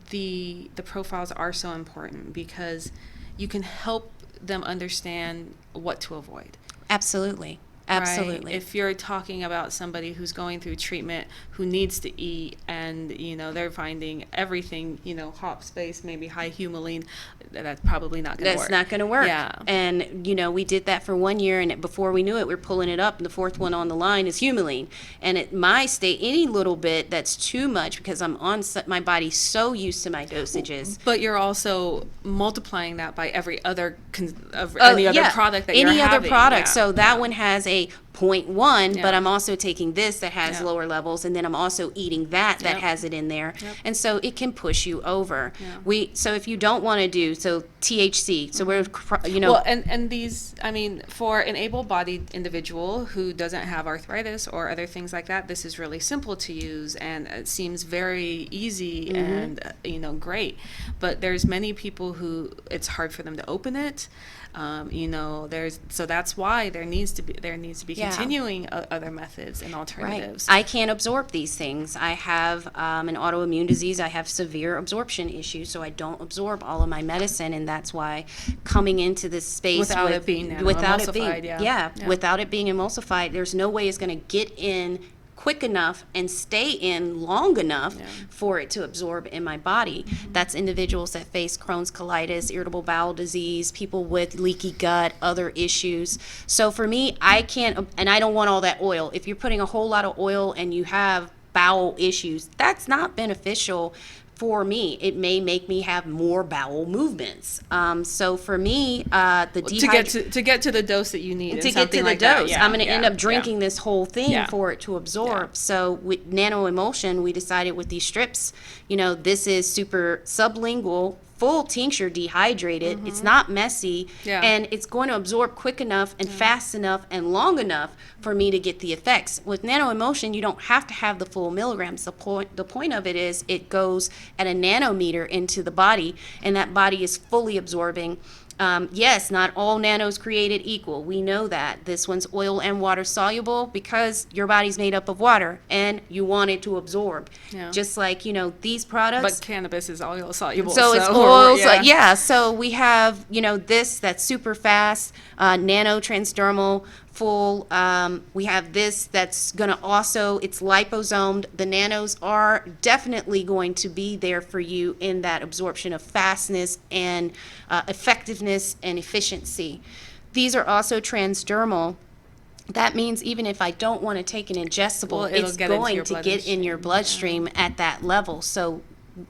C: the profiles are so important, because you can help them understand what to avoid.
B: Absolutely.
C: Right?
B: Absolutely.
C: If you're talking about somebody who's going through treatment, who needs to eat, and they're finding everything, hop space, maybe high humulene, that's probably not going to work.
B: That's not going to work.
C: Yeah.
B: And, we did that for 1 year, and before we knew it, we're pulling it up, and the fourth one on the line is humulene. And at my state, any little bit that's too much, because I'm on my body's so used to my dosages.
C: But you're also multiplying that by any other product that you're having.
B: Any other product.
C: Yeah.
B: So that one has a 0.1,
C: Yeah.
B: but I'm also taking this that has
C: Yeah.
B: lower levels, and then I'm also eating that
C: Yep.
B: has it in there.
C: Yep.
B: And so it can push you over.
C: Yeah.
B: So if you don't want to do, THC, so we're,
C: Well, and these, for an able-bodied individual who doesn't have arthritis or other things like that, this is really simple to use, and it seems very easy and, great. But there's many people who it's hard for them to open it. So that's why there needs to be continuing other methods and alternatives.
B: Right. I can't absorb these things. I have an autoimmune disease. I have severe absorption issues, so I don't absorb all of my medicine, and that's why coming into this space
C: without it being emulsified,
B: without it being emulsified, there's no way it's going to get in quick enough and stay in long enough for it to absorb in my body. That's individuals that face Crohn's colitis, irritable bowel disease, people with leaky gut, other issues. So for me, I can't, and I don't want all that oil. If you're putting a whole lot of oil and you have bowel issues, that's not beneficial for me. It may make me have more bowel movements. So for me,
C: to get to the dose that you need,
B: to get to the dose, I'm going to end up drinking this whole thing for it to absorb. So with nano-emulsion, we decided with these strips, this is super sublingual, full tincture, dehydrated. It's not messy, and it's going to absorb quick enough and fast enough and long enough for me to get the effects. With nano-emulsion, you don't have to have the full milligrams. The point of it is it goes at a nanometer into the body, and that body is fully absorbing. Yes, not all nanos created equal. We know that. This one's oil and water soluble because your body's made up of water and you want it to absorb. Yeah. Just like, these products.
C: But cannabis is oil soluble.
B: So it's oil. So we have, this that's super fast, nano transdermal, full. We have this that's going to also, it's liposomed. The nanos are definitely going to be there for you in that absorption of fastness and effectiveness and efficiency. These are also transdermal. That means even if I don't want to take an ingestible, it's going to get in your bloodstream at that level. So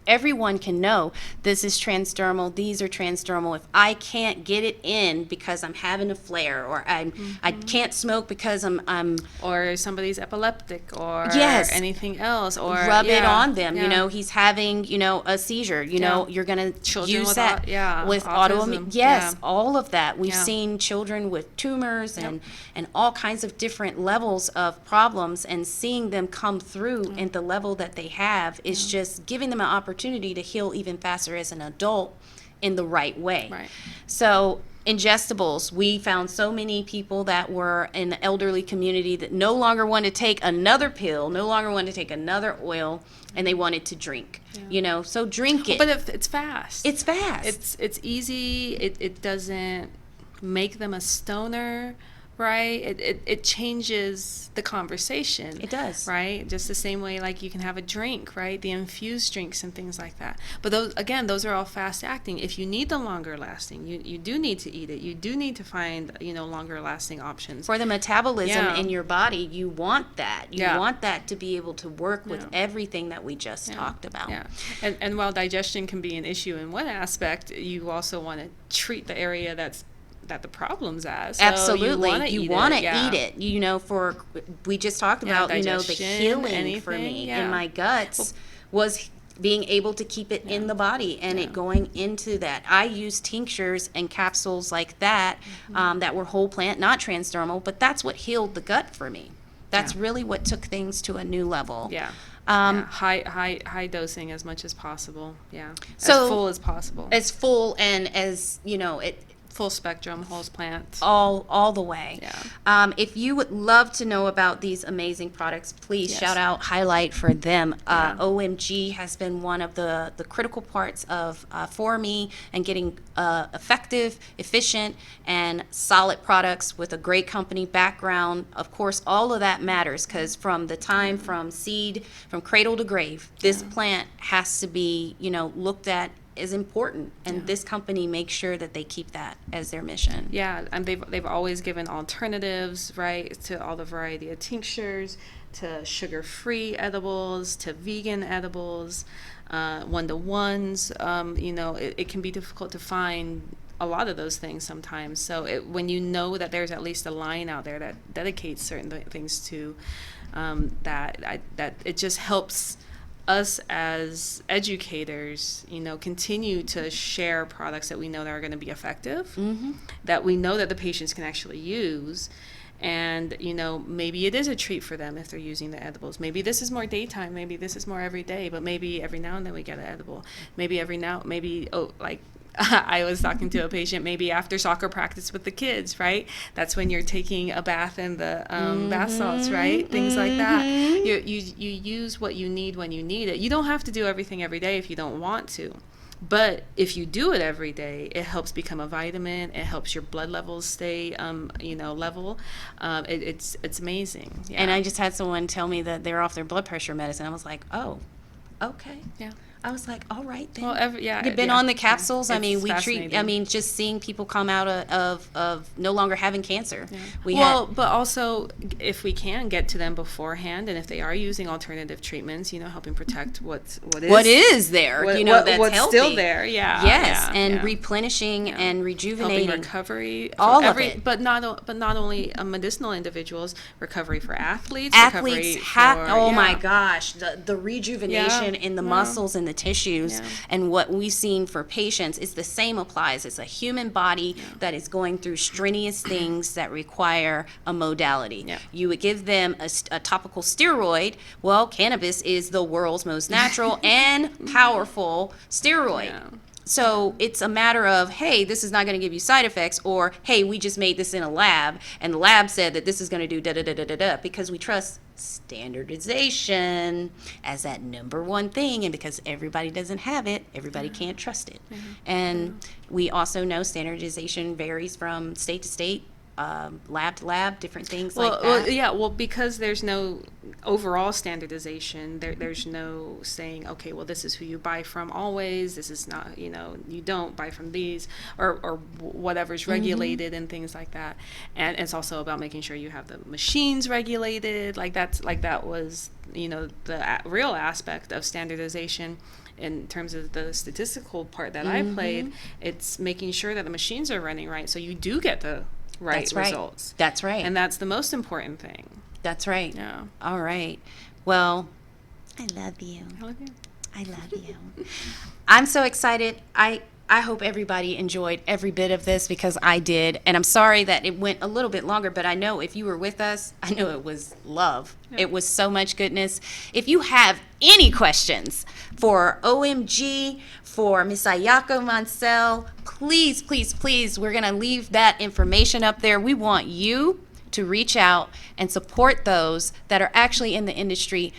B: everyone can know this is transdermal, these are transdermal. If I can't get it in because I'm having a flare, or I can't smoke because I'm
C: or somebody's epileptic, or anything else, or
B: rub it on them, he's having a seizure, you're going to use that with autoimmune, all of that. We've seen children with tumors and all kinds of different levels of problems, and seeing them come through at the level that they have is just giving them an opportunity to heal even faster as an adult in the right way. Right. So ingestibles, we found so many people that were in the elderly community that no longer wanted to take another pill, no longer wanted to take another oil, and they wanted to drink. So drink it.
C: But if it's fast.
B: It's fast.
C: It's easy. It doesn't make them a stoner. Right? It changes the conversation.
B: It does.
C: Right? Just the same way like you can have a drink, right? The infused drinks and things like that. But those are all fast acting. If you need the longer lasting, you do need to eat it. You do need to find, longer lasting options.
B: For the metabolism in your body, you want that. You want that to be able to work with everything that we just talked about.
C: Yeah. And while digestion can be an issue in one aspect, you also want to treat the area that the problem's at. So
B: absolutely, you want to eat it. We just talked about the healing for me in my guts was being able to keep it in the body and it going into that. I use tinctures and capsules like that that were whole plant, not transdermal, but that's what healed the gut for me. That's really what took things to a new level.
C: Yeah. High dosing as much as possible. Yeah. So, as full as possible.
B: As full and as,
C: full spectrum, whole plant.
B: All the way.
C: Yeah.
B: If you would love to know about these amazing products, please
C: Yes.
B: shout out, highlight for them.
C: Yeah.
B: OMG has been one of the critical parts of for me and getting effective, efficient, and solid products with a great company background. Of course, all of that matters because from the time from seed, from cradle to grave, this plant has to be, looked at is important, and this company makes sure that they keep that as their mission.
C: Yeah, and they've always given alternatives, right, to all the variety of tinctures, to sugar-free edibles, to vegan edibles, one-to-ones. It can be difficult to find a lot of those things sometimes. So when you know that there's at least a line out there that dedicates certain things to that it just helps us as educators, continue to share products that we know that are going to be effective, that we know that the patients can actually use. And, maybe it is a treat for them if they're using the edibles. Maybe this is more daytime. Maybe this is more every day. But maybe every now and then we get an edible. I was talking to a patient, maybe after soccer practice with the kids, right? That's when you're taking a bath in the bath salts, right? Things like that. You use what you need when you need it. You don't have to do everything every day if you don't want to. But if you do it every day, it helps become a vitamin. It helps your blood levels stay, level. It's amazing. Yeah.
B: And I just had someone tell me that they're off their blood pressure medicine. I was like, oh, okay.
C: Yeah.
B: I was like, all right then.
C: Well,
B: You've been on the capsules.
C: Yeah.
B: I mean,
C: Fascinating.
B: just seeing people come out of no longer having cancer.
C: Yeah. But also, if we can get to them beforehand, and if they are using alternative treatments, helping protect what
B: is there, that's
C: what's
B: healthy.
C: Still there, yeah.
B: Yes,
C: yeah,
B: and
C: yeah.
B: replenishing and rejuvenating.
C: Helping recovery.
B: All of it.
C: But not only medicinal individuals, recovery for athletes.
B: My gosh, the rejuvenation in the muscles and the tissues and what we've seen for patients is the same applies. It's a human body that is going through strenuous things that require a modality. You would give them a topical steroid. Well, cannabis is the world's most natural and powerful steroid. So it's a matter of, hey, this is not going to give you side effects, or hey, we just made this in a lab and the lab said that this is going to do da-da-da-da-da-da, because we trust standardization as that number one thing, and because everybody doesn't have it, everybody can't trust it. And we also know standardization varies from state to state, lab to lab, different things like that.
C: Well, because there's no overall standardization, there's no saying, okay, well, this is who you buy from always, this is not, you don't buy from these, or whatever's regulated and things like that. And it's also about making sure you have the machines regulated, that was, the real aspect of standardization. In terms of the statistical part that I played, it's making sure that the machines are running right, so you do get the right results.
B: That's right.
C: And that's the most important thing.
B: That's right.
C: Yeah.
B: All right. Well, I love you.
C: I love you.
B: I love you. I'm so excited. I hope everybody enjoyed every bit of this, because I did. And I'm sorry that it went a little bit longer, but I know if you were with us, I know it was love. Yeah. It was so much goodness. If you have any questions for OMG, for Miss Ayako Monsell, please, please, please, we're going to leave that information up there. We want you to reach out and support those that are actually in the industry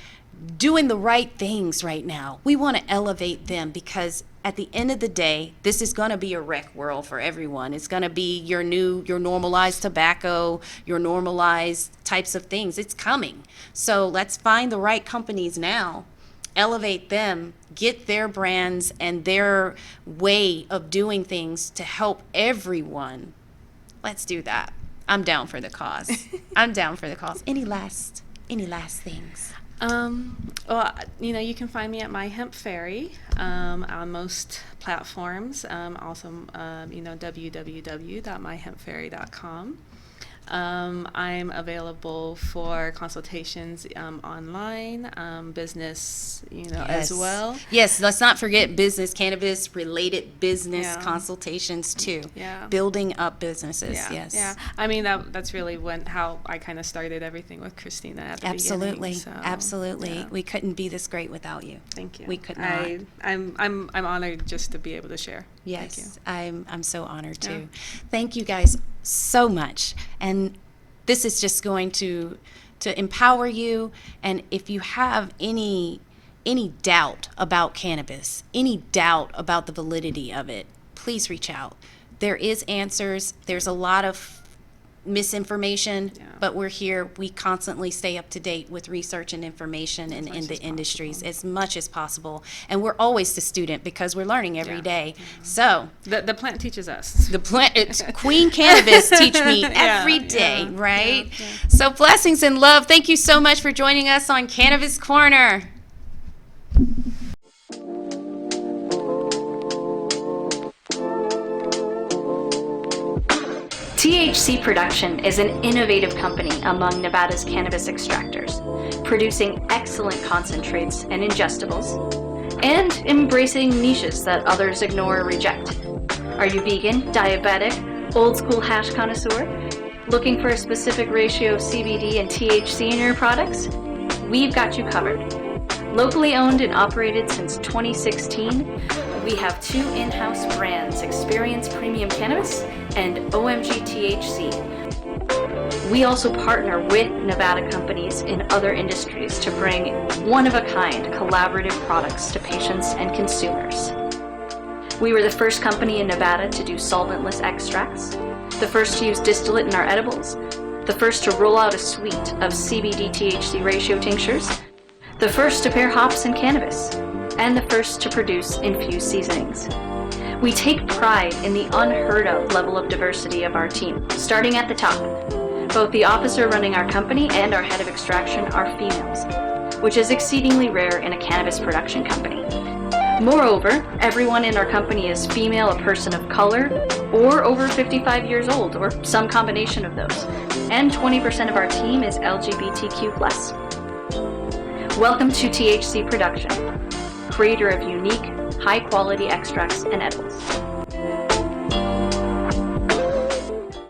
B: doing the right things right now. We want to elevate them, because at the end of the day, this is going to be a rec world for everyone. It's going to be your normalized tobacco, your normalized types of things. It's coming. So let's find the right companies now, elevate them, get their brands and their way of doing things to help everyone. Let's do that. I'm down for the cause. I'm down for the cause. Any last things?
C: Well, you can find me at my Hemp Fairy on most platforms. Also, www.myhempfairy.com. I'm available for consultations online, business, as well.
B: Yes, let's not forget business, cannabis related business
C: Yeah.
B: consultations too.
C: Yeah.
B: Building up businesses.
C: Yeah,
B: Yes.
C: yeah. I mean, that's really how I kind of started everything with Christina at the
B: Absolutely.
C: beginning. So,
B: Absolutely.
C: yeah.
B: We couldn't be this great without you.
C: Thank you.
B: We could not.
C: I'm honored just to be able to share.
B: Yes,
C: Thank you.
B: I'm so honored too.
C: Yeah.
B: Thank you guys so much. And this is just going to empower you. And if you have any doubt about cannabis, any doubt about the validity of it, please reach out. There is answers. There's a lot of misinformation, but we're here. We constantly stay up to date with research and information in the industries as much as possible. And we're always the student because we're learning every day. So
C: the plant teaches us.
B: the plant, it's Queen Cannabis teach me every day, right? Yeah. So blessings and love. Thank you so much for joining us on Cannabis Corner.
D: THC Production is an innovative company among Nevada's cannabis extractors, producing excellent concentrates and ingestibles, and embracing niches that others ignore or reject. Are you vegan, diabetic, old school hash connoisseur? Looking for a specific ratio of CBD and THC in your products? We've got you covered. Locally owned and operated since 2016, we have 2 in-house brands, Experience Premium Cannabis and OMG THC. We also partner with Nevada companies in other industries to bring one-of-a-kind collaborative products to patients and consumers. We were the first company in Nevada to do solventless extracts, the first to use distillate in our edibles, the first to roll out a suite of CBD-THC ratio tinctures, the first to pair hops and cannabis, and the first to produce infused seasonings. We take pride in the unheard of level of diversity of our team, starting at the top. Both the officer running our company and our head of extraction are females, which is exceedingly rare in a cannabis production company. Moreover, everyone in our company is female, a person of color, or over 55 years old, or some combination of those. And 20% of our team is LGBTQ+. Welcome to THC Production, creator of unique, high-quality extracts and edibles.